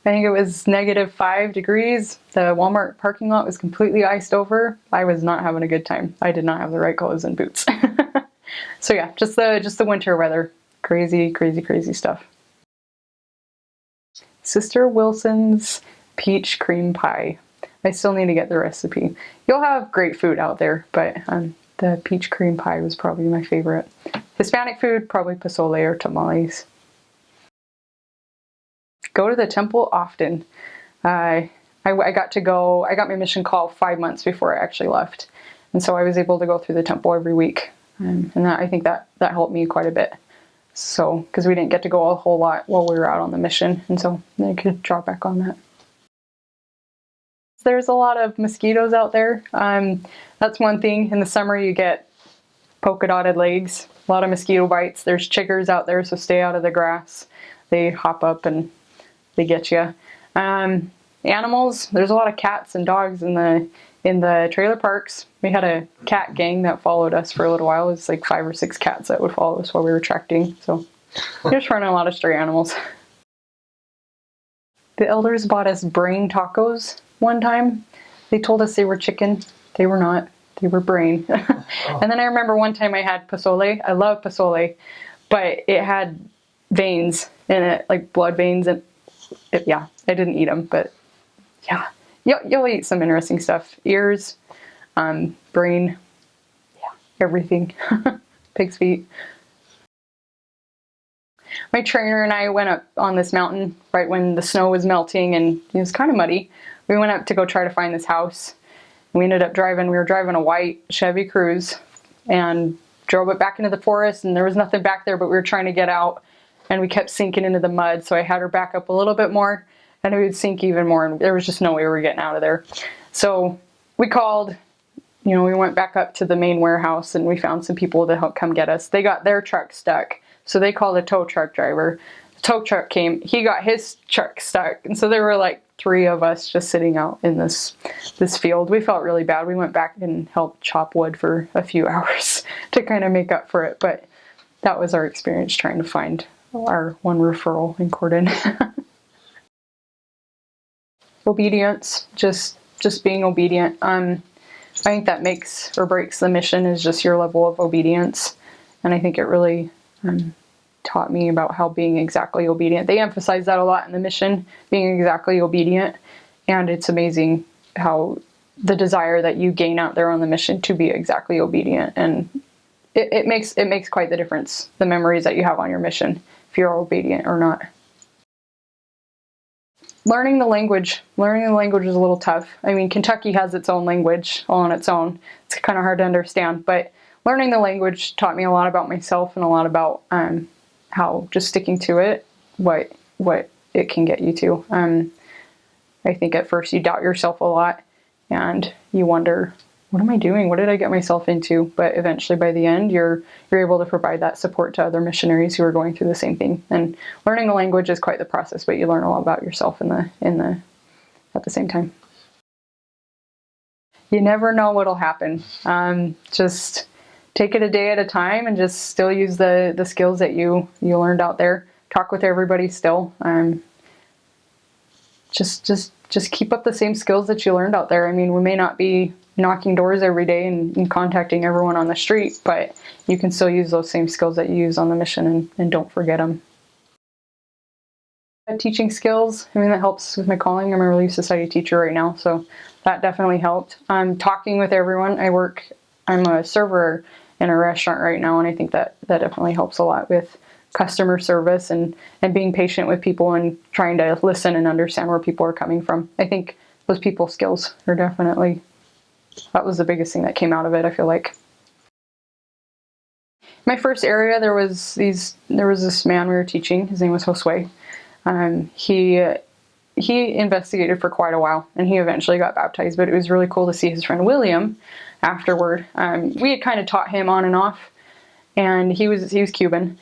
I think it was -5 degrees. The Walmart parking lot was completely iced over. I was not having a good time. I did not have the right clothes and boots. So yeah, just the winter weather. Crazy, crazy, crazy stuff. Sister Wilson's peach cream pie. I still need to get the recipe. You'll have great food out there, but the peach cream pie was probably my favorite. Hispanic food, probably pozole or tamales. Go to the temple often. I got to go, I got my mission call 5 months before I actually left. And so I was able to go through the temple every week. And I think that helped me quite a bit. So, because we didn't get to go a whole lot while we were out on the mission. And so I could draw back on that. There's a lot of mosquitoes out there. That's one thing. In the summer you get polka dotted legs, a lot of mosquito bites. There's chiggers out there, so stay out of the grass. They hop up and they get you. Animals, there's a lot of cats and dogs in the trailer parks. We had a cat gang that followed us for a little while. It was like 5 or 6 cats that would follow us while we were tracking. So we're just running a lot of stray animals. The elders bought us brain tacos one time. They told us they were chicken. They were not. They were brain. And then I remember one time I had pozole. I love pozole, but it had veins in it, like blood veins. And yeah, I didn't eat them, but yeah, you'll eat some interesting stuff. Ears, brain, yeah, everything. Pig's feet. My trainer and I went up on this mountain right when the snow was melting and it was kind of muddy. We went up to go try to find this house. We ended up we were driving a white Chevy Cruze and drove it back into the forest, and there was nothing back there, but we were trying to get out and we kept sinking into the mud. So I had her back up a little bit more and it would sink even more, and there was just no way we were getting out of there. So we called, we went back up to the main warehouse and we found some people to help come get us. They got their truck stuck. So they called a tow truck driver. The tow truck came, he got his truck stuck. And so there were like 3 of us just sitting out in this field. We felt really bad. We went back and helped chop wood for a few hours to kind of make up for it. But that was our experience trying to find our one referral in Cordon. Obedience, just being obedient. I think that makes or breaks the mission is just your level of obedience. And I think it really taught me about how being exactly obedient. They emphasize that a lot in the mission, being exactly obedient. And it's amazing how the desire that you gain out there on the mission to be exactly obedient. And it makes quite the difference, the memories that you have on your mission, if you're obedient or not. Learning the language is a little tough. I mean, Kentucky has its own language all on its own. It's kind of hard to understand, but learning the language taught me a lot about myself and a lot about how just sticking to it, what it can get you to. I think at first you doubt yourself a lot and you wonder, what am I doing? What did I get myself into? But eventually by the end, you're able to provide that support to other missionaries who are going through the same thing. And learning the language is quite the process, but you learn a lot about yourself at the same time. You never know what'll happen. Just take it a day at a time and just still use the skills that you learned out there. Talk with everybody still. Just keep up the same skills that you learned out there. I mean, we may not be knocking doors every day and contacting everyone on the street, but you can still use those same skills that you use on the mission and don't forget them. Teaching skills, I mean, that helps with my calling. I'm a Relief Society teacher right now, so that definitely helped. Talking with everyone. I'm a server in a restaurant right now, and I think that definitely helps a lot with customer service and being patient with people and trying to listen and understand where people are coming from. I think those people skills are definitely, that was the biggest thing that came out of it, I feel like. My first area, there was this man we were teaching. His name was Josue. He investigated for quite a while, and he eventually got baptized, but it was really cool to see his friend William afterward. We had kind of taught him on and off, and he was Cuban.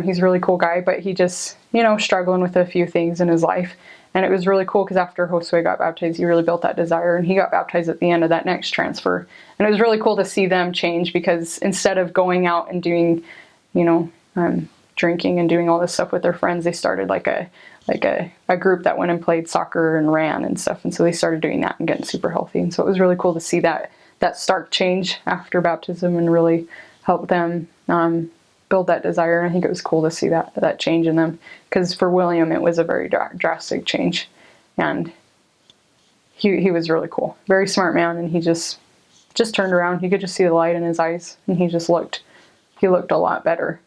He's a really cool guy, but he just, struggling with a few things in his life. And it was really cool because after Josue got baptized, he really built that desire, and he got baptized at the end of that next transfer. And it was really cool to see them change, because instead of going out and doing, drinking and doing all this stuff with their friends, they started like a group that went and played soccer and ran and stuff. And so they started doing that and getting super healthy. And so it was really cool to see that stark change after baptism and really help them build that desire. And I think it was cool to see that change in them, because for William it was a very drastic change, and he was really cool, very smart man, and he just turned around. You could just see the light in his eyes, and he looked a lot better.